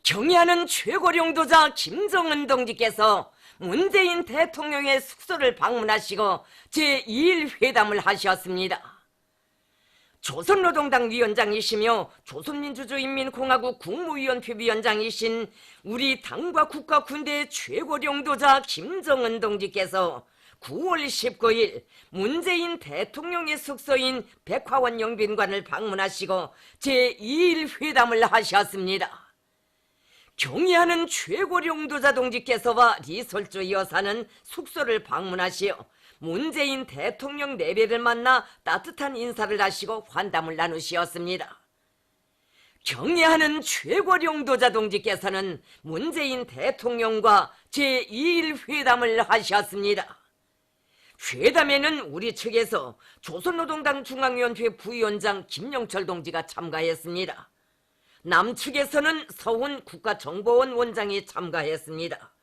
경의하는 최고령도자 김정은 동지께서 문재인 대통령의 숙소를 방문하시고 제2일 회담을 하셨습니다. 조선노동당 위원장이시며 조선민주주의인민공화국 국무위원회 위원장이신 우리 당과 국가 군대의 최고령도자 김정은 동지께서 9월 19일 문재인 대통령의 숙소인 백화원 영빈관을 방문하시고 제2일 회담을 하셨습니다. 경의하는 최고령도자 동지께서와 리솔주 여사는 숙소를 방문하시어 문재인 대통령 내배를 만나 따뜻한 인사를 하시고 환담을 나누셨습니다. 경의하는 최고령도자 동지께서는 문재인 대통령과 제2일 회담을 하셨습니다. 회담에는 우리 측에서 조선노동당 중앙위원회 부위원장 김영철 동지가 참가했습니다. 남측에서는 서훈 국가정보원 원장이 참가했습니다.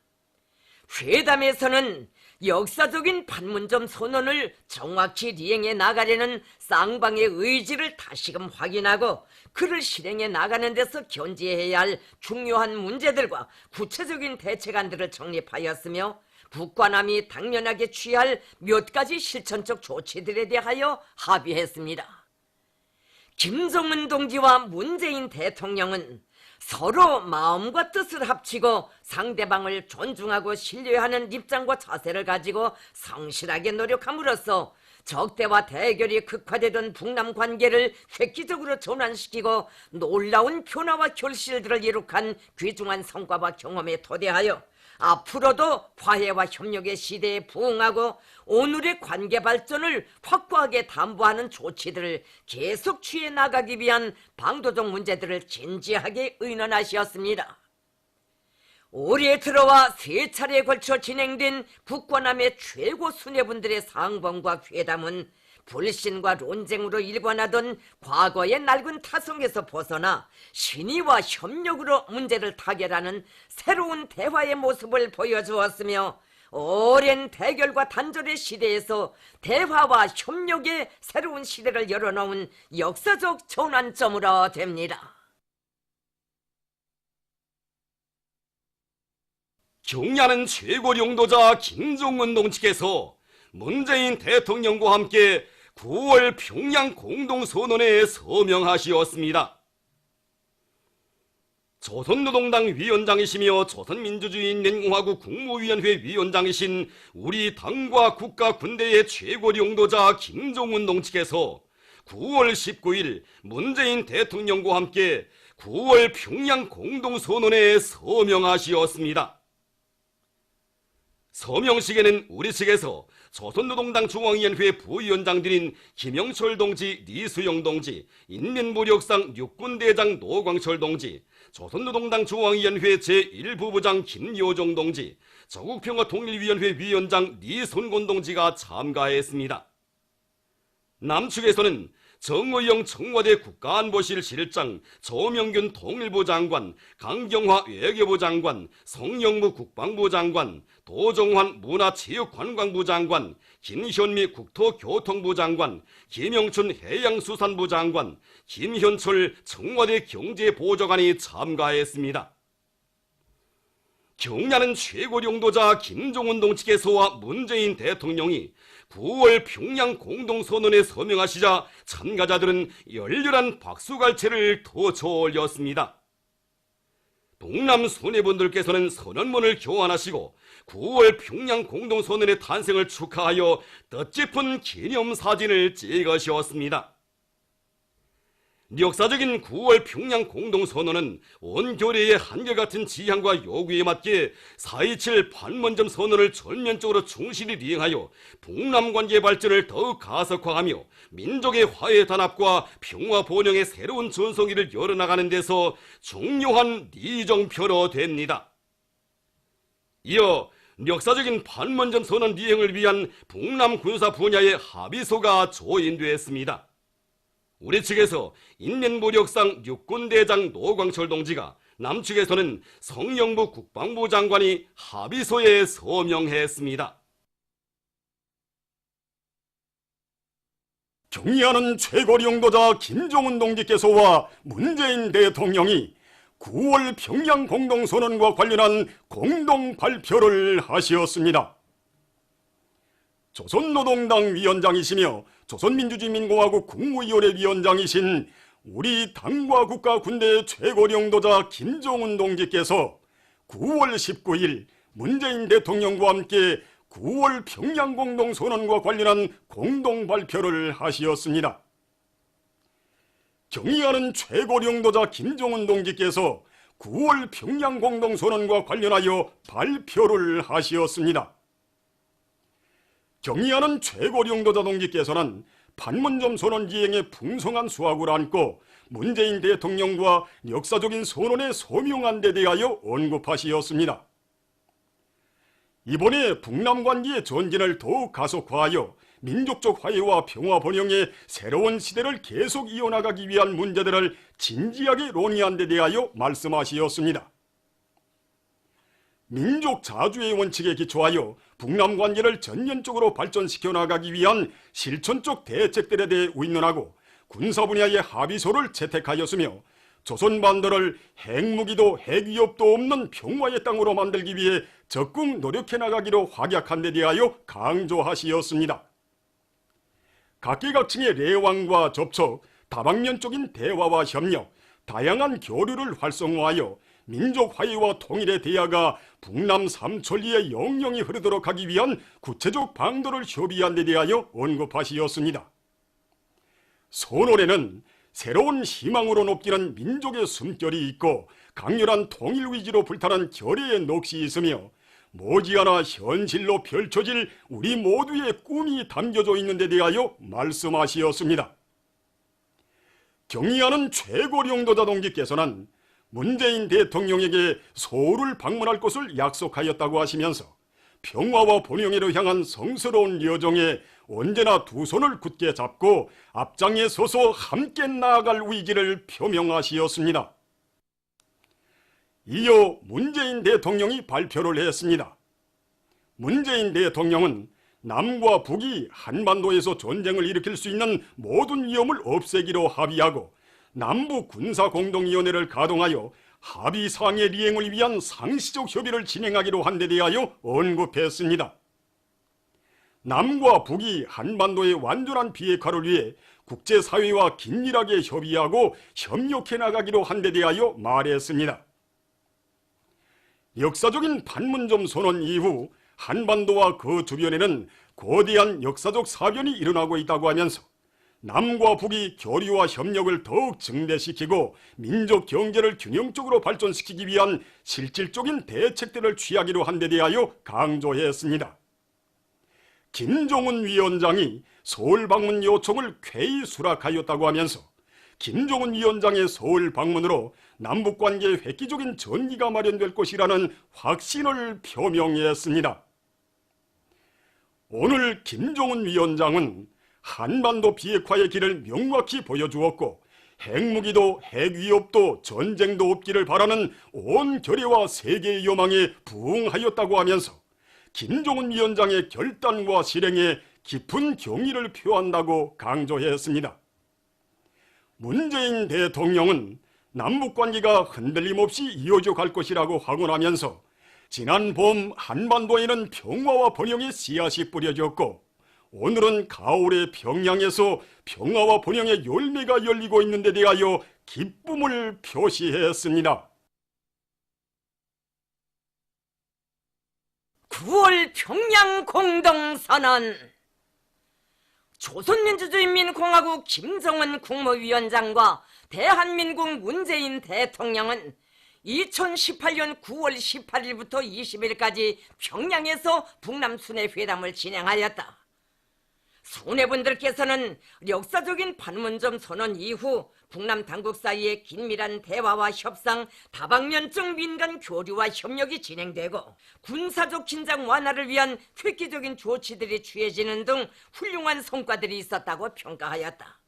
회담에서는 역사적인 판문점 선언을 정확히 이행해 나가려는 쌍방의 의지를 다시금 확인하고 그를 실행해 나가는 데서 견지해야 할 중요한 문제들과 구체적인 대책안들을 정립하였으며 북과 남이 당면하게 취할 몇 가지 실천적 조치들에 대하여 합의했습니다. 김정은 동지와 문재인 대통령은 서로 마음과 뜻을 합치고 상대방을 존중하고 신뢰하는 입장과 자세를 가지고 성실하게 노력함으로써 적대와 대결이 극화되던 북남 관계를 획기적으로 전환시키고 놀라운 변화와 결실들을 이룩한 귀중한 성과와 경험에 토대하여 앞으로도 화해와 협력의 시대에 부응하고 오늘의 관계 발전을 확고하게 담보하는 조치들을 계속 취해 나가기 위한 방도적 문제들을 진지하게 의논하셨습니다. 올해 들어와 3차례에 걸쳐 진행된 북과 남의 최고 수뇌분들의 상봉과 회담은 불신과 논쟁으로 일관하던 과거의 낡은 타성에서 벗어나 신의와 협력으로 문제를 타결하는 새로운 대화의 모습을 보여주었으며 오랜 대결과 단절의 시대에서 대화와 협력의 새로운 시대를 열어놓은 역사적 전환점으로 됩니다. 경의하는 최고령도자 김정은 동지께서 문재인 대통령과 함께 9월 평양 공동선언에 서명하시었습니다. 조선노동당 위원장이시며 조선민주주의인민공화국 국무위원회 위원장이신 우리 당과 국가 군대의 최고령도자 김정은 동지께서 9월 19일 문재인 대통령과 함께 9월 평양 공동선언에 서명하시었습니다. 서명식에는 우리 측에서 조선노동당 중앙위원회 부위원장들인 김영철 동지, 리수영 동지, 인민무력상 육군대장 노광철 동지, 조선노동당 중앙위원회 제1부부장 김여정 동지, 조국평화통일위원회 위원장 리손곤 동지가 참가했습니다. 남측에서는 정의용 청와대 국가안보실 실장, 조명균 통일부 장관, 강경화 외교부 장관, 송영무 국방부 장관, 도정환 문화체육관광부 장관, 김현미 국토교통부 장관, 김영춘 해양수산부 장관, 김현철 청와대 경제보좌관이 참가했습니다. 경의하는 최고령도자 김정은 동지께서와 문재인 대통령이 9월 평양 공동선언에 서명하시자 참가자들은 열렬한 박수갈채를 터쳐올렸습니다. 북남 수뇌분들께서는 선언문을 교환하시고 9월 평양 공동선언의 탄생을 축하하여 뜻깊은 기념사진을 찍으셨습니다. 역사적인 9월 평양 공동선언은 온 교례의 한결같은 지향과 요구에 맞게 4.27 판문점 선언을 전면적으로 충실히 이행하여 북남 관계 발전을 더욱 가속화하며 민족의 화해 단합과 평화 번영의 새로운 전성기를 열어나가는 데서 중요한 리정표로 됩니다. 이어 역사적인 판문점 선언 이행을 위한 북남 군사 분야의 합의서가 조인되었습니다. 우리 측에서 인민무력상 육군대장 노광철 동지가, 남측에서는 성영무 국방부 장관이 합의서에 서명했습니다. 경의하는 최고령도자 김정은 동지께서와 문재인 대통령이 9월 평양 공동선언과 관련한 공동 발표를 하시었습니다. 조선노동당 위원장이시며 조선민주주의민공화국 국무위원회 위원장이신 우리 당과 국가 군대의 최고領導자 김정은 동지께서 9월 19일 문재인 대통령과 함께 9월 평양 공동선언과 관련한 공동 발표를 하시었습니다. 경의하는 최고領導자 김정은 동지께서 9월 평양 공동선언과 관련하여 발표를 하시었습니다. 경의하는 최고領導자 동지께서는 판문점 선언 이행의 풍성한 수확을 안고 문재인 대통령과 역사적인 선언의 소명한 데 대하여 언급하시었습니다. 이번에 북남 관계의 전진을 더욱 가속화하여 민족적 화해와 평화 번영의 새로운 시대를 계속 이어나가기 위한 문제들을 진지하게 논의한 데 대하여 말씀하시었습니다. 민족 자주의 원칙에 기초하여 북남 관계를 전면적으로 발전시켜 나가기 위한 실천적 대책들에 대해 의논하고 군사 분야의 합의서를 채택하였으며 조선반도를 핵무기도 핵위협도 없는 평화의 땅으로 만들기 위해 적극 노력해 나가기로 확약한 데 대하여 강조하시었습니다. 각계각층의 내왕과 접촉, 다방면적인 대화와 협력, 다양한 교류를 활성화하여 민족 화해와 통일의 대화가 북남 삼천리에 영영이 흐르도록 하기 위한 구체적 방도를 협의한 데 대하여 언급하시었습니다. 선언에는 새로운 희망으로 높이는 민족의 숨결이 있고 강렬한 통일 위지로 불타는 결의의 넋이 있으며 머지않아 현실로 펼쳐질 우리 모두의 꿈이 담겨져 있는 데 대하여 말씀하시었습니다. 경의하는 최고領導자 동지께서는 문재인 대통령에게 서울을 방문할 것을 약속하였다고 하시면서 평화와 번영회로 향한 성스러운 여정에 언제나 두 손을 굳게 잡고 앞장에 서서 함께 나아갈 의지를 표명하시었습니다. 이어 문재인 대통령이 발표를 했습니다. 문재인 대통령은 남과 북이 한반도에서 전쟁을 일으킬 수 있는 모든 위험을 없애기로 합의하고 남북 군사공동위원회를 가동하여 합의사항의 리행을 위한 상시적 협의를 진행하기로 한 데 대하여 언급했습니다. 남과 북이 한반도의 완전한 비핵화를 위해 국제사회와 긴밀하게 협의하고 협력해 나가기로 한 데 대하여 말했습니다. 역사적인 판문점 선언 이후 한반도와 그 주변에는 거대한 역사적 사변이 일어나고 있다고 하면서 남과 북이 교류와 협력을 더욱 증대시키고 민족 경제를 균형적으로 발전시키기 위한 실질적인 대책들을 취하기로 한 데 대하여 강조했습니다. 김정은 위원장이 서울 방문 요청을 쾌히 수락하였다고 하면서 김정은 위원장의 서울 방문으로 남북관계의 획기적인 전기가 마련될 것이라는 확신을 표명했습니다. 오늘 김정은 위원장은 한반도 비핵화의 길을 명확히 보여주었고 핵무기도 핵위협도 전쟁도 없기를 바라는 온 결의와 세계의 여망에 부응하였다고 하면서 김정은 위원장의 결단과 실행에 깊은 경의를 표한다고 강조했습니다. 문재인 대통령은 남북관계가 흔들림 없이 이어져 갈 것이라고 확언하면서 지난 봄 한반도에는 평화와 번영의 씨앗이 뿌려졌고 오늘은 가을의 평양에서 평화와 번영의 열매가 열리고 있는 데 대하여 기쁨을 표시했습니다. 9월 평양 공동선언. 조선민주주의인민공화국 김정은 국무위원장과 대한민국 문재인 대통령은 2018년 9월 18일부터 20일까지 평양에서 북남 순회 회담을 진행하였다. 순회분들께서는 역사적인 판문점 선언 이후 북남 당국 사이의 긴밀한 대화와 협상, 다방면적 민간 교류와 협력이 진행되고 군사적 긴장 완화를 위한 획기적인 조치들이 취해지는 등 훌륭한 성과들이 있었다고 평가하였다.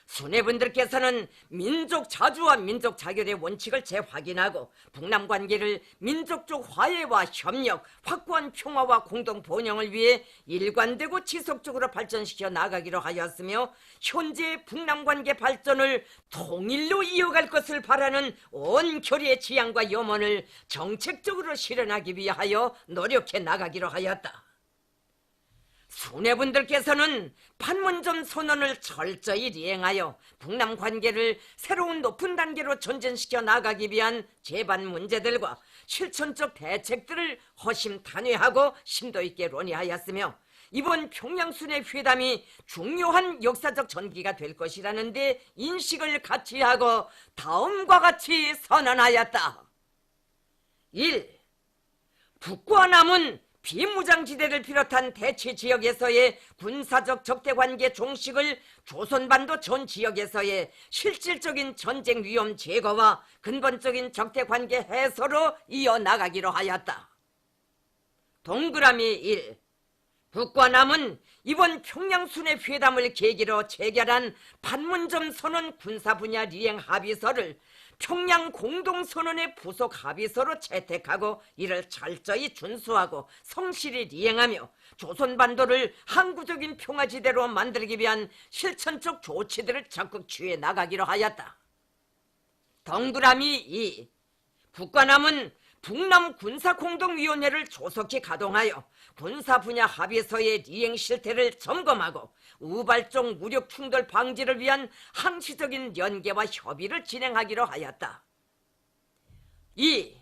수뇌분들께서는 민족 자주와 민족 자결의 원칙을 재확인하고 북남 관계를 민족적 화해와 협력, 확고한 평화와 공동 번영을 위해 일관되고 지속적으로 발전시켜 나가기로 하였으며 현재 북남 관계 발전을 통일로 이어갈 것을 바라는 온 교리의 지향과 염원을 정책적으로 실현하기 위하여 노력해 나가기로 하였다. 수뇌분들께서는 판문점 선언을 철저히 이행하여 북남 관계를 새로운 높은 단계로 전진시켜 나가기 위한 제반 문제들과 실천적 대책들을 허심탄회하고 심도 있게 논의하였으며 이번 평양순회 회담이 중요한 역사적 전기가 될 것이라는 데 인식을 같이 하고 다음과 같이 선언하였다. 1. 북과 남은 비무장지대를 비롯한 대치 지역에서의 군사적 적대관계 종식을 조선반도 전 지역에서의 실질적인 전쟁 위험 제거와 근본적인 적대관계 해소로 이어나가기로 하였다. 동그라미 1. 북과 남은 이번 평양순회 회담을 계기로 체결한 판문점 선언 군사 분야 이행 합의서를 평양 공동선언의 부속 합의서로 채택하고 이를 철저히 준수하고 성실히 이행하며 조선반도를 항구적인 평화지대로 만들기 위한 실천적 조치들을 적극 취해 나가기로 하였다. 동그라미 2. 북과 남은 북남 군사공동위원회를 조속히 가동하여 군사 분야 합의서의 이행 실태를 점검하고 우발적 무력 충돌 방지를 위한 항시적인 연계와 협의를 진행하기로 하였다. 2.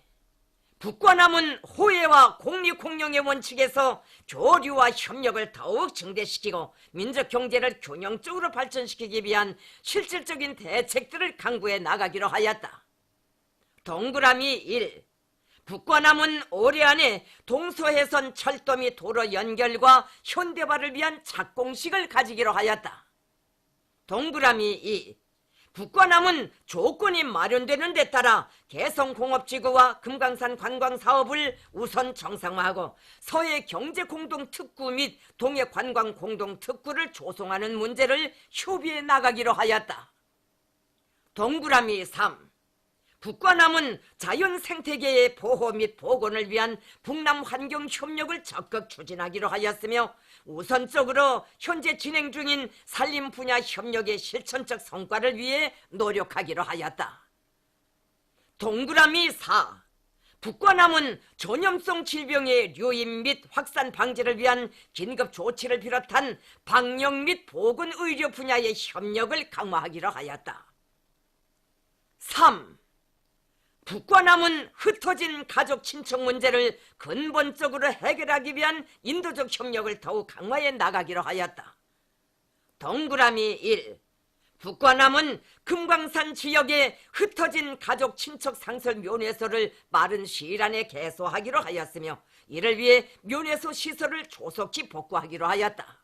북과 남은 호혜와 공리공영의 원칙에서 교류와 협력을 더욱 증대시키고 민족경제를 균형적으로 발전시키기 위한 실질적인 대책들을 강구해 나가기로 하였다. 동그라미 1. 북과 남은 올해 안에 동서해선 철도 및 도로 연결과 현대화를 위한 착공식을 가지기로 하였다. 동그라미 2. 북과 남은 조건이 마련되는 데 따라 개성공업지구와 금강산 관광사업을 우선 정상화하고 서해 경제공동특구 및 동해 관광공동특구를 조성하는 문제를 협의해 나가기로 하였다. 동그라미 3. 북과 남은 자연 생태계의 보호 및 복원을 위한 북남 환경 협력을 적극 추진하기로 하였으며 우선적으로 현재 진행 중인 산림 분야 협력의 실천적 성과를 위해 노력하기로 하였다. 동그라미 4. 북과 남은 전염성 질병의 유입 및 확산 방지를 위한 긴급 조치를 비롯한 방역 및 보건 의료 분야의 협력을 강화하기로 하였다. 3. 북과 남은 흩어진 가족 친척 문제를 근본적으로 해결하기 위한 인도적 협력을 더욱 강화해 나가기로 하였다. 동그라미 1. 북과 남은 금강산 지역의 흩어진 가족 친척 상설 면회소를 빠른 시일 안에 개소하기로 하였으며 이를 위해 면회소 시설을 조속히 복구하기로 하였다.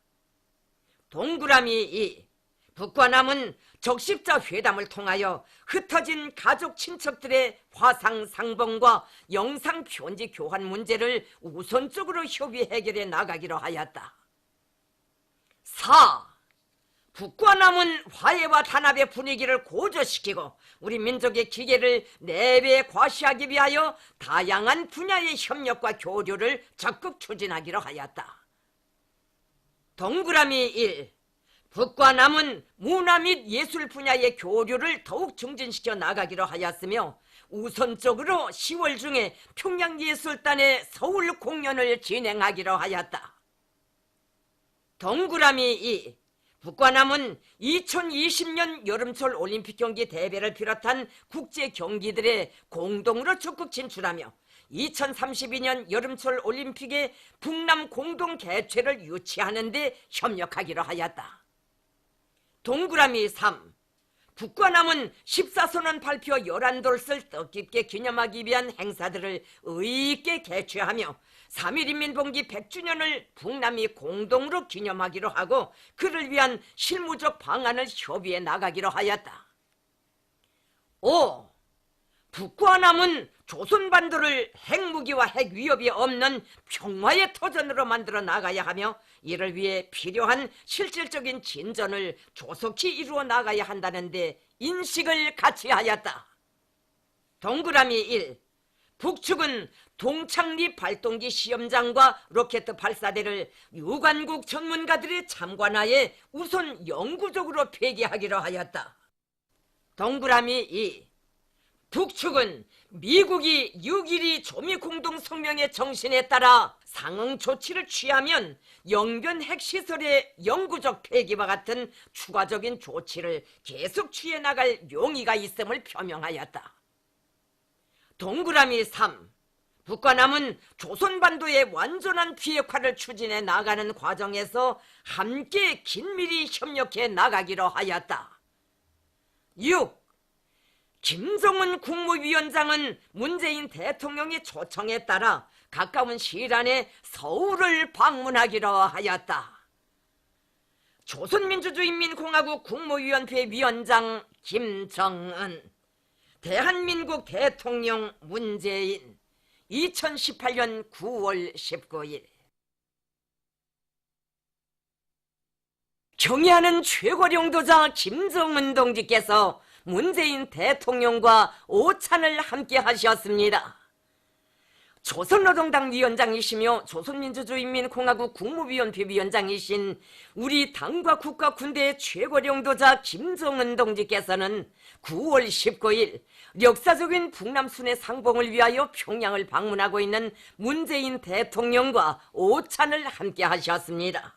동그라미 2. 북과 남은 적십자 회담을 통하여 흩어진 가족 친척들의 화상 상봉과 영상 편지 교환 문제를 우선적으로 협의 해결해 나가기로 하였다. 4. 북과 남은 화해와 단합의 분위기를 고조시키고 우리 민족의 기계를 4배 과시하기 위하여 다양한 분야의 협력과 교류를 적극 추진하기로 하였다. 동그라미 1. 북과 남은 문화 및 예술 분야의 교류를 더욱 증진시켜 나가기로 하였으며 우선적으로 10월 중에 평양예술단의 서울 공연을 진행하기로 하였다. 동그라미 2. 북과 남은 2020년 여름철 올림픽 경기 대회를 비롯한 국제 경기들에 공동으로 적극 진출하며 2032년 여름철 올림픽의 북남 공동 개최를 유치하는 데 협력하기로 하였다. 동그라미 3. 북과 남은 14선언 발표 11돌을 뜻깊게 기념하기 위한 행사들을 의의 있게 개최하며 3.1인민봉기 100주년을 북남이 공동으로 기념하기로 하고 그를 위한 실무적 방안을 협의해 나가기로 하였다. 5. 북과 남은 조선반도를 핵무기와 핵위협이 없는 평화의 터전으로 만들어 나가야 하며 이를 위해 필요한 실질적인 진전을 조속히 이루어 나가야 한다는 데 인식을 같이 하였다. 동그라미 1. 북측은 동창리 발동기 시험장과 로켓 발사대를 유관국 전문가들의 참관하에 우선 영구적으로 폐기하기로 하였다. 동그라미 2. 북측은 미국이 6.12 조미공동성명의 정신에 따라 상응 조치를 취하면 영변 핵시설의 영구적 폐기와 같은 추가적인 조치를 계속 취해 나갈 용의가 있음을 표명하였다. 동그라미 3. 북과 남은 조선반도의 완전한 비핵화를 추진해 나가는 과정에서 함께 긴밀히 협력해 나가기로 하였다. 6. 김정은 국무위원장은 문재인 대통령의 초청에 따라 가까운 시일 안에 서울을 방문하기로 하였다. 조선민주주의인민공화국 국무위원회 위원장 김정은, 대한민국 대통령 문재인, 2018년 9월 19일. 경애하는 최고령도자 김정은 동지께서 문재인 대통령과 오찬을 함께 하셨습니다. 조선노동당 위원장이시며 조선민주주의인민공화국 국무위원회 위원장이신 우리 당과 국가 군대의 최고령도자 김정은 동지께서는 9월 19일 역사적인 북남 순회 상봉을 위하여 평양을 방문하고 있는 문재인 대통령과 오찬을 함께 하셨습니다.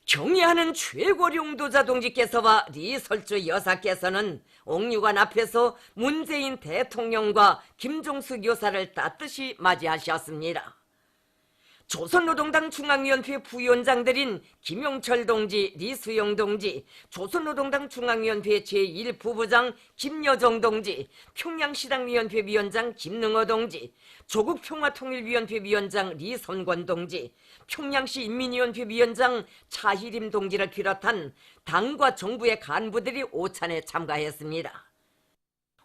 경애하는 최고령도자 동지께서와 리설주 여사께서는 옥류관 앞에서 문재인 대통령과 김종숙 여사를 따뜻이 맞이하셨습니다. 조선노동당 중앙위원회 부위원장들인 김용철 동지, 리수영 동지, 조선노동당 중앙위원회 제1부부장 김여정 동지, 평양시당위원회 위원장 김능호 동지, 조국평화통일위원회 위원장 리선권 동지, 평양시 인민위원회 위원장 차희림 동지를 비롯한 당과 정부의 간부들이 오찬에 참가했습니다.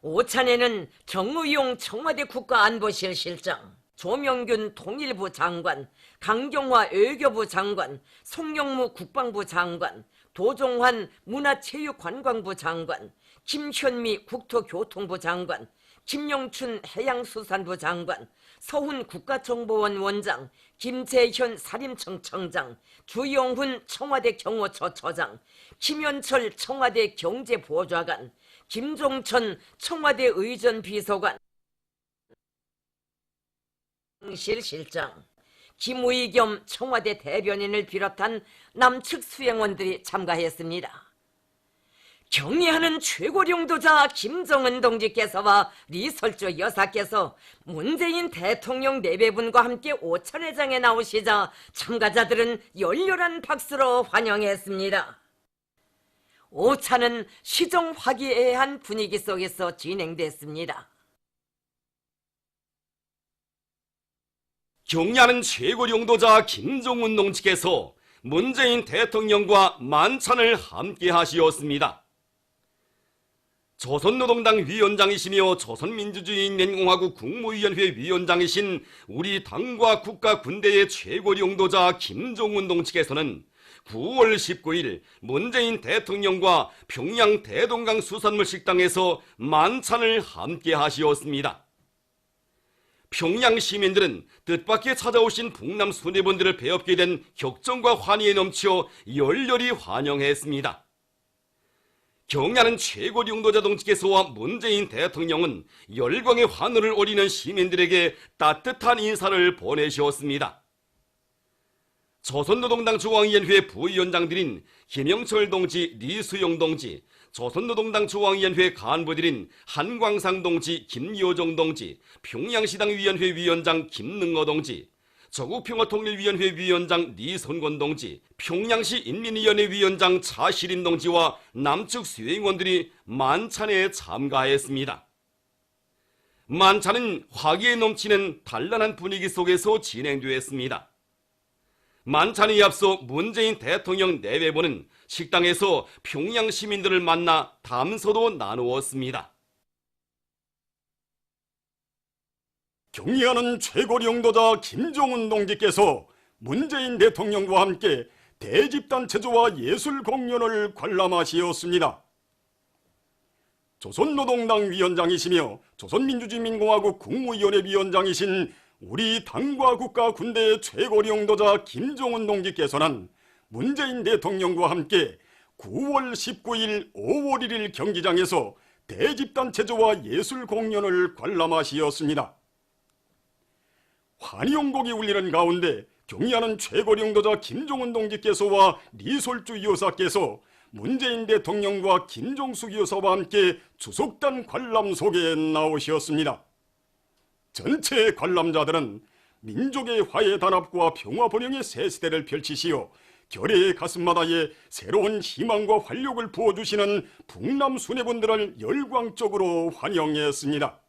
오찬에는 정의용 청와대 국가안보실 실장, 조명균 통일부 장관, 강경화 외교부 장관, 송영무 국방부 장관, 도종환 문화체육관광부 장관, 김현미 국토교통부 장관, 김영춘 해양수산부 장관, 서훈 국가정보원 원장, 김재현 사림청 청장, 주영훈 청와대 경호처처장, 김현철 청와대 경제보좌관, 김종천 청와대 의전비서관, 실장, 김의겸 청와대 대변인을 비롯한 남측 수행원들이 참가했습니다. 경애하는 최고령도자 김정은 동지께서와 리설주 여사께서 문재인 대통령 내외분과 함께 오찬회장에 나오시자 참가자들은 열렬한 박수로 환영했습니다. 오찬은 시정 화기애애한 분위기 속에서 진행됐습니다. 경애하는 최고령도자 김정은 동지께서 문재인 대통령과 만찬을 함께 하시었습니다. 조선노동당 위원장이시며 조선민주주의인민공화국 국무위원회 위원장이신 우리 당과 국가 군대의 최고령도자 김정은 동지께서는 9월 19일 문재인 대통령과 평양 대동강 수산물 식당에서 만찬을 함께 하시었습니다. 평양 시민들은 뜻밖의 찾아오신 북남 수뇌분들을 배웁게 된 격정과 환희에 넘쳐 열렬히 환영했습니다. 경애하는 최고령도자 동지께서와 문재인 대통령은 열광의 환호를 올리는 시민들에게 따뜻한 인사를 보내주었습니다. 조선노동당 중앙위원회 부위원장들인 김영철 동지, 리수영 동지, 조선노동당 중앙위원회 간부들인 한광상 동지, 김여정 동지, 평양시당위원회 위원장 김능호 동지, 조국평화통일위원회 위원장 리선권 동지, 평양시 인민위원회 위원장 차시림 동지와 남측 수행원들이 만찬에 참가했습니다. 만찬은 화기에 넘치는 단란한 분위기 속에서 진행되었습니다. 만찬에 앞서 문재인 대통령 내외부는 식당에서 평양 시민들을 만나 담소도 나누었습니다. 경의하는 최고 영도자 김정은 동지께서 문재인 대통령과 함께 대집단 체조와 예술 공연을 관람하시었습니다. 조선노동당 위원장이시며 조선민주주의인민공화국 국무위원회 위원장이신 우리 당과 국가 군대의 최고 영도자 김정은 동지께서는 문재인 대통령과 함께 9월 19일, 5월 1일 경기장에서 대집단 체조와 예술 공연을 관람하시었습니다. 환영곡이 울리는 가운데 경의하는 최고 영도자 김정은 동지께서와 리솔주 여사께서 문재인 대통령과 김종숙 여사와 함께 주석단 관람석에 나오셨습니다. 전체 관람자들은 민족의 화해 단합과 평화 번영의 새 시대를 펼치시어 결의의 가슴마다에 새로운 희망과 활력을 부어주시는 북남 수뇌분들을 열광적으로 환영했습니다.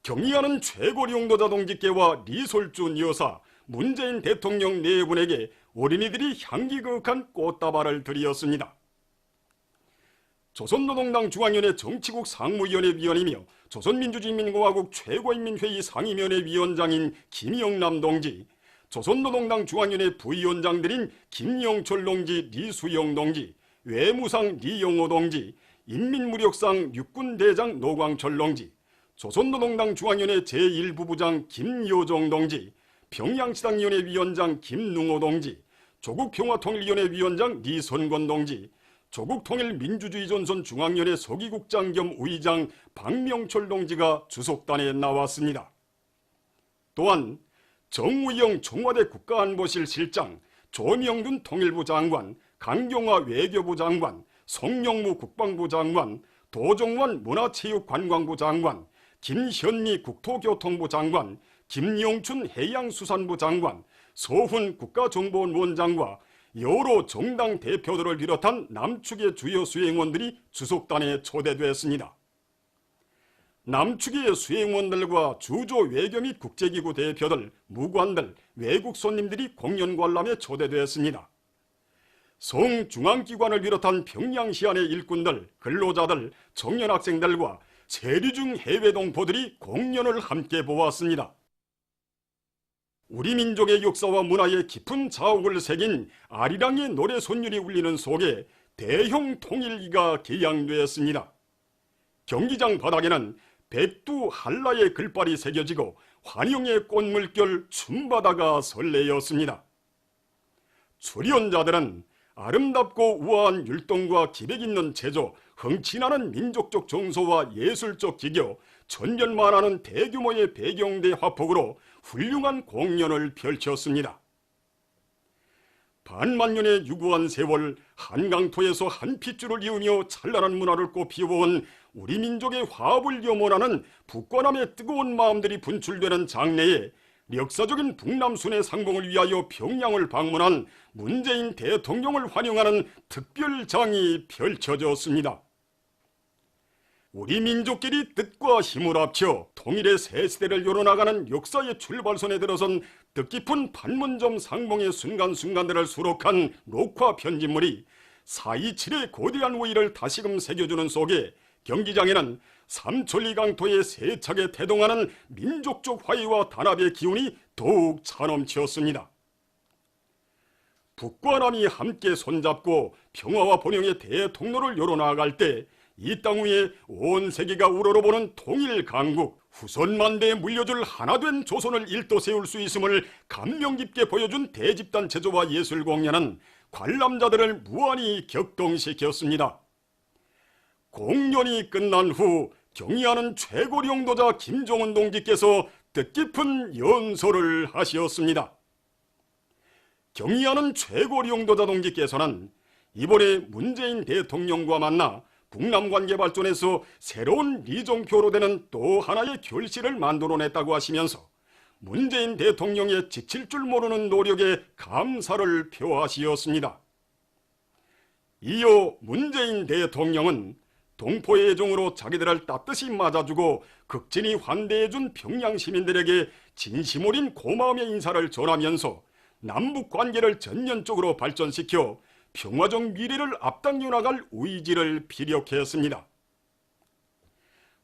경의하는 최고 영도자 동지께와 리솔준 여사, 문재인 대통령 네 분에게 어린이들이 향기 그윽한 꽃다발을 드렸습니다. 조선노동당 중앙위원회 정치국 상무위원회 위원이며 조선민주주의인민공화국 최고인민회의 상임위원회 위원장인 김영남 동지, 조선노동당 중앙위원회 부위원장들인 김영철 동지, 리수영 동지, 외무상 리영호 동지, 인민무력상 육군대장 노광철 동지, 조선노동당 중앙위원회 제1부부장 김여정 동지, 평양시당위원회 위원장 김능호 동지, 조국평화통일위원회 위원장 리선권 동지, 조국통일민주주의전선 중앙위원회 서기국장 겸 의장 박명철 동지가 주석단에 나왔습니다. 또한 정우영 청와대 국가안보실 실장, 조명균 통일부 장관, 강경화 외교부 장관, 성영무 국방부 장관, 도정환 문화체육관광부 장관, 김현미 국토교통부 장관, 김영춘 해양수산부 장관, 서훈 국가정보원장과 여러 정당 대표들을 비롯한 남측의 주요 수행원들이 주석단에 초대됐습니다. 남측의 수행원들과 주조 외교 및 국제기구 대표들, 무관들, 외국 손님들이 공연 관람에 초대됐습니다. 성중앙기관을 비롯한 평양시안의 일꾼들, 근로자들, 청년학생들과 세류중 해외 동포들이 공연을 함께 보았습니다. 우리 민족의 역사와 문화에 깊은 자욱을 새긴 아리랑의 노래 선율이 울리는 속에 대형 통일기가 개양되었습니다. 경기장 바닥에는 백두 한라의 글발이 새겨지고 환영의 꽃물결 춤바다가 설레었습니다. 출연자들은 아름답고 우아한 율동과 기백 있는 체조, 흥취나는 민족적 정서와 예술적 기교, 천년만하는 대규모의 배경대 화폭으로 훌륭한 공연을 펼쳤습니다. 반만년의 유구한 세월, 한강토에서 한 핏줄을 이으며 찬란한 문화를 꽃피워온 우리 민족의 화합을 염원하는 북과 남의 뜨거운 마음들이 분출되는 장래에 역사적인 북남순회 상봉을 위하여 평양을 방문한 문재인 대통령을 환영하는 특별장이 펼쳐졌습니다. 우리 민족끼리 뜻과 힘을 합쳐 통일의 새 시대를 열어나가는 역사의 출발선에 들어선 뜻깊은 판문점 상봉의 순간순간들을 수록한 녹화 편집물이 4.27의 거대한 우위를 다시금 새겨주는 속에 경기장에는 삼천리 강토에 세차게 태동하는 민족적 화해와 단합의 기운이 더욱 차넘치었습니다. 북과 남이 함께 손잡고 평화와 번영의 대통로를 열어나갈 때 이 땅 위에 온 세계가 우러러보는 통일 강국, 후손만대에 물려줄 하나된 조선을 일도 세울 수 있음을 감명 깊게 보여준 대집단 체조와 예술 공연은 관람자들을 무한히 격동시켰습니다. 공연이 끝난 후 경의하는 최고 영도자 김정은 동지께서 뜻깊은 연설을 하셨습니다. 경의하는 최고 영도자 동지께서는 이번에 문재인 대통령과 만나 북남관계 발전에서 새로운 리정표로 되는 또 하나의 결실을 만들어냈다고 하시면서 문재인 대통령의 지칠 줄 모르는 노력에 감사를 표하시었습니다. 이어 문재인 대통령은 동포의 애정으로 자기들을 따뜻이 맞아주고 극진히 환대해준 평양 시민들에게 진심 어린 고마움의 인사를 전하면서 남북 관계를 전면적으로 발전시켜 평화적 미래를 앞당겨 나갈 의지를 피력했습니다.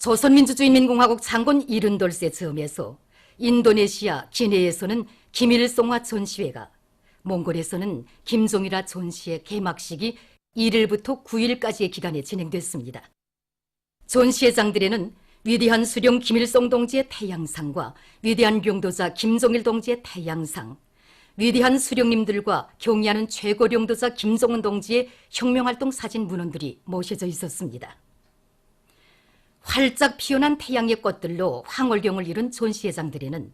조선민주주의인민공화국 장군 이른돌세 즈음에서 인도네시아, 기네에서는 김일송화 전시회가, 몽골에서는 김종일화 전시회 개막식이 1일부터 9일까지의 기간에 진행됐습니다. 전시회장들에는 위대한 수령 김일성 동지의 태양상과 위대한 용도자 김종일 동지의 태양상, 위대한 수령님들과 경의하는 최고 용도자 김정은 동지의 혁명활동 사진 문헌들이 모셔져 있었습니다. 활짝 피어난 태양의 꽃들로 황홀경을 이룬 전시회장들에는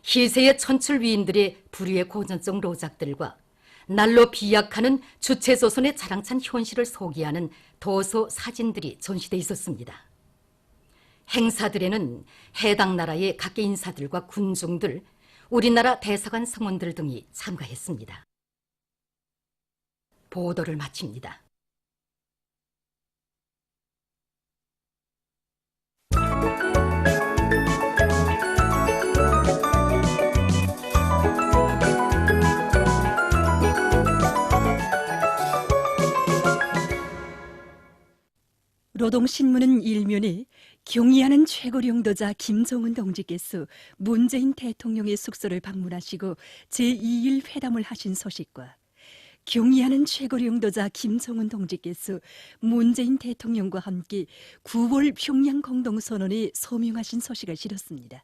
희세의 천출 위인들의 불의의 고전적 로작들과 날로 비약하는 주체조선의 자랑찬 현실을 소개하는 도서 사진들이 전시돼 있었습니다. 행사들에는 해당 나라의 각계 인사들과 군중들, 우리나라 대사관 성원들 등이 참가했습니다. 보도를 마칩니다. 노동신문은 일면에 경의하는 최고령도자 김정은 동지께서 문재인 대통령의 숙소를 방문하시고 제2일 회담을 하신 소식과 경의하는 최고령도자 김정은 동지께서 문재인 대통령과 함께 9월 평양 공동선언에 서명하신 소식을 실었습니다.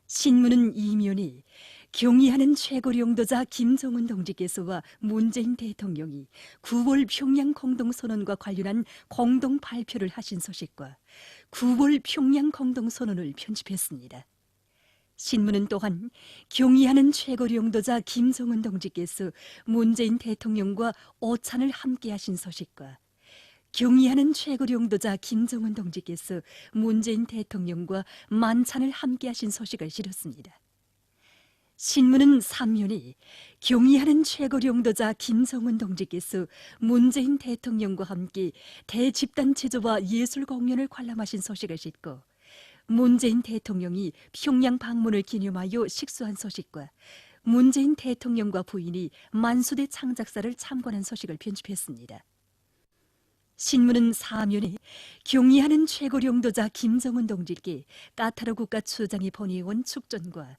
신문은 이면이 경의하는 최고령도자 김정은 동지께서와 문재인 대통령이 9월 평양 공동선언과 관련한 공동 발표를 하신 소식과 9월 평양 공동선언을 편집했습니다. 신문은 또한 경의하는 최고령도자 김정은 동지께서 문재인 대통령과 오찬을 함께 하신 소식과 경의하는 최고령도자 김정은 동지께서 문재인 대통령과 만찬을 함께 하신 소식을 실었습니다. 신문은 3면이 경의하는 최고령도자 김정은 동지께서 문재인 대통령과 함께 대집단 체조와 예술 공연을 관람하신 소식을 싣고 문재인 대통령이 평양 방문을 기념하여 식수한 소식과 문재인 대통령과 부인이 만수대 창작사를 참관한 소식을 편집했습니다. 신문은 4면에 경의하는 최고령도자 김정은 동지께 까타르 국가처장이 보내온 축전과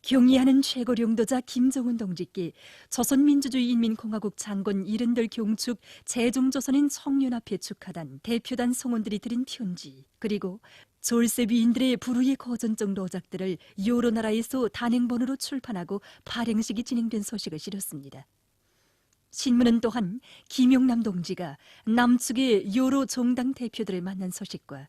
경의하는 최고령도자 김정은 동지께 조선민주주의인민공화국 장군 이른들 경축 제중조선인 청년합회 축하단 대표단 성원들이 드린 편지, 그리고 졸세비인들의 불우의 고전적 로작들을 여러 나라에서 단행본으로 출판하고 발행식이 진행된 소식을 실었습니다. 신문은 또한 김용남 동지가 남측의 여러 정당 대표들을 만난 소식과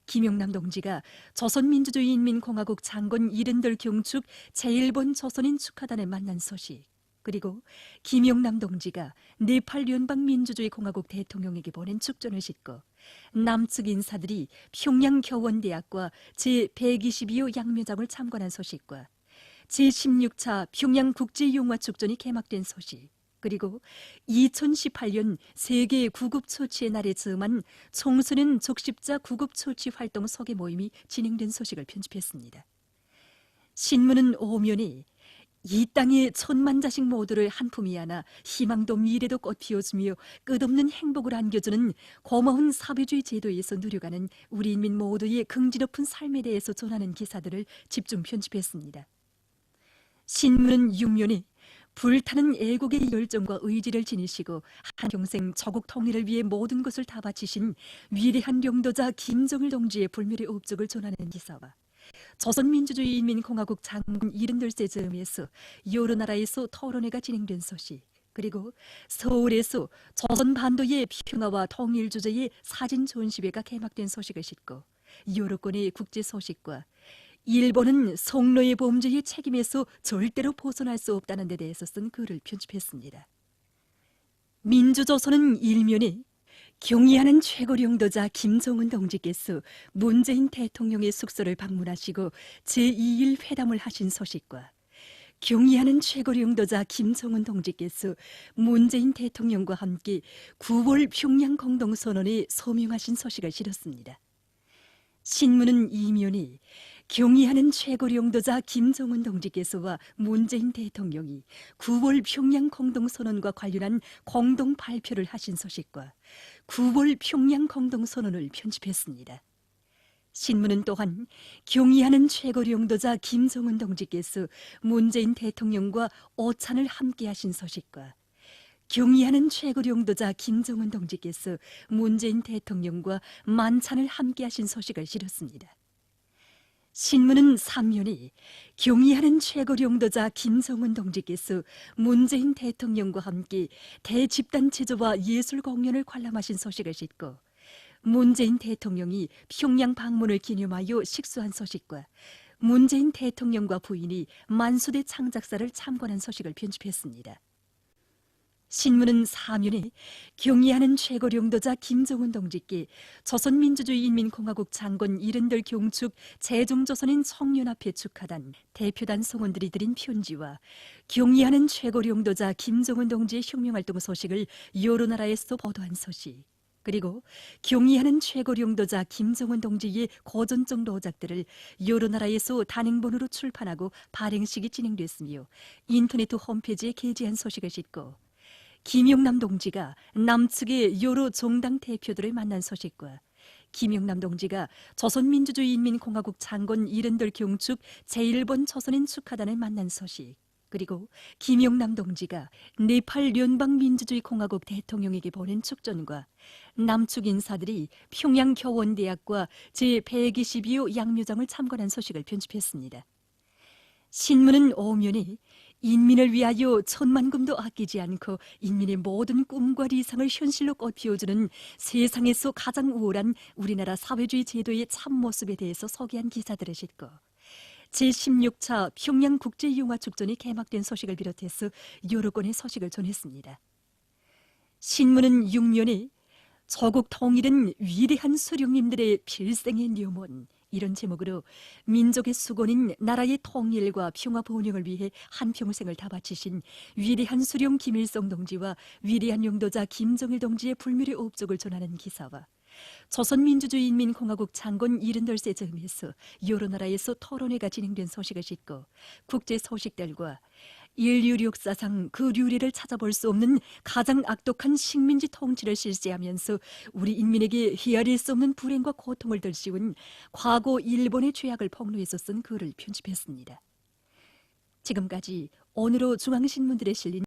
김용남 동지가 조선민주주의인민공화국 장군 이른들 경축 제1번 조선인 축하단을 만난 소식, 그리고 김용남 동지가 네팔 연방민주주의공화국 대통령에게 보낸 축전을 싣고 남측 인사들이 평양 교원대학과 제122호 양묘장을 참관한 소식과 제16차 평양국제용화축전이 개막된 소식, 그리고 2018년 세계 구급처치의 날에 즈음한 청소년 적십자 구급처치 활동 소개 모임이 진행된 소식을 편집했습니다. 신문은 5면에 이 땅의 천만 자식 모두를 한 품이 안아 희망도 미래도 꽃피워주며 끝없는 행복을 안겨주는 고마운 사회주의 제도에서 누려가는 우리 인민 모두의 긍지 높은 삶에 대해서 전하는 기사들을 집중 편집했습니다. 신문은 6면에 불타는 애국의 열정과 의지를 지니시고 한평생 조국 통일을 위해 모든 것을 다 바치신 위대한 용도자 김정일 동지의 불멸의 업적을 전하는 기사와 조선민주주의인민공화국 장군 이른들세 즈음에서 여러 나라에서 토론회가 진행된 소식, 그리고 서울에서 조선반도의 평화와 통일 주제의 사진 전시회가 개막된 소식을 싣고 여러 건의 국제 소식과 일본은 성노예 범죄의 책임에서 절대로 벗어날 수 없다는 데 대해서 쓴 글을 편집했습니다. 민주조선은 일면에 경의하는 최고령도자 김정은 동지께서 문재인 대통령의 숙소를 방문하시고 제2일 회담을 하신 소식과 경의하는 최고령도자 김정은 동지께서 문재인 대통령과 함께 9월 평양 공동선언에 서명하신 소식을 실었습니다. 신문은 이면이 경의하는 최고령도자 김정은 동지께서와 문재인 대통령이 9월 평양 공동선언과 관련한 공동 발표를 하신 소식과 9월 평양 공동선언을 편집했습니다. 신문은 또한 경의하는 최고리 용도자 김정은 동지께서 문재인 대통령과 오찬을 함께 하신 소식과 경의하는 최고리 용도자 김정은 동지께서 문재인 대통령과 만찬을 함께 하신 소식을 실었습니다. 신문은 3면에 경의하는 최고리 용도자 김정은 동지께서 문재인 대통령과 함께 대집단 체조와 예술 공연을 관람하신 소식을 싣고 문재인 대통령이 평양 방문을 기념하여 식수한 소식과 문재인 대통령과 부인이 만수대 창작사를 참관한 소식을 편집했습니다. 신문은 4면에 경의하는 최고리 용도자 김정은 동지께 조선민주주의인민공화국 장군 이른들 경축 제중조선인 청년합회 축하단 대표단 성원들이 드린 편지와 경의하는 최고리 용도자 김정은 동지의 혁명활동 소식을 여러 나라에서 보도한 소식, 그리고 경의하는 최고리 용도자 김정은 동지의 고전적 노작들을 여러 나라에서 단행본으로 출판하고 발행식이 진행됐으며 인터넷 홈페이지에 게재한 소식을 싣고 김영남 동지가 남측의 여러 정당 대표들을 만난 소식과 김영남 동지가 조선민주주의인민공화국 장군 이른들 경축 제1번 조선인 축하단을 만난 소식, 그리고 김영남 동지가 네팔 연방민주주의공화국 대통령에게 보낸 축전과 남측 인사들이 평양 교원대학과 제122호 양묘장을 참관한 소식을 편집했습니다. 신문은 5면에 인민을 위하여 천만금도 아끼지 않고 인민의 모든 꿈과理想을 현실로 꽃피워주는 세상에서 가장 우월한 우리나라 사회주의 제도의 참모습에 대해서 소개한 기사들을 싣고 제16차 평양국제영화축전이 개막된 소식을 비롯해서 여러 건의 소식을 전했습니다. 신문은 6면에 조국 통일은 위대한 수령님들의 필생의 묘문, 이런 제목으로 민족의 수건인 나라의 통일과 평화 번영을 위해 한평생을 다 바치신 위대한 수령 김일성 동지와 위대한 용도자 김정일 동지의 불멸의 업적을 전하는 기사와 조선민주주의인민공화국 장군 78세 즈음에서 여러 나라에서 토론회가 진행된 소식을 싣고 국제 소식들과 인류 역사상 그 류례를 찾아볼 수 없는 가장 악독한 식민지 통치를 실시하면서 우리 인민에게 헤아릴 수 없는 불행과 고통을 덜씌운 과거 일본의 죄악을 폭로해서 쓴 글을 편집했습니다. 지금까지 오늘호 중앙신문들에 실린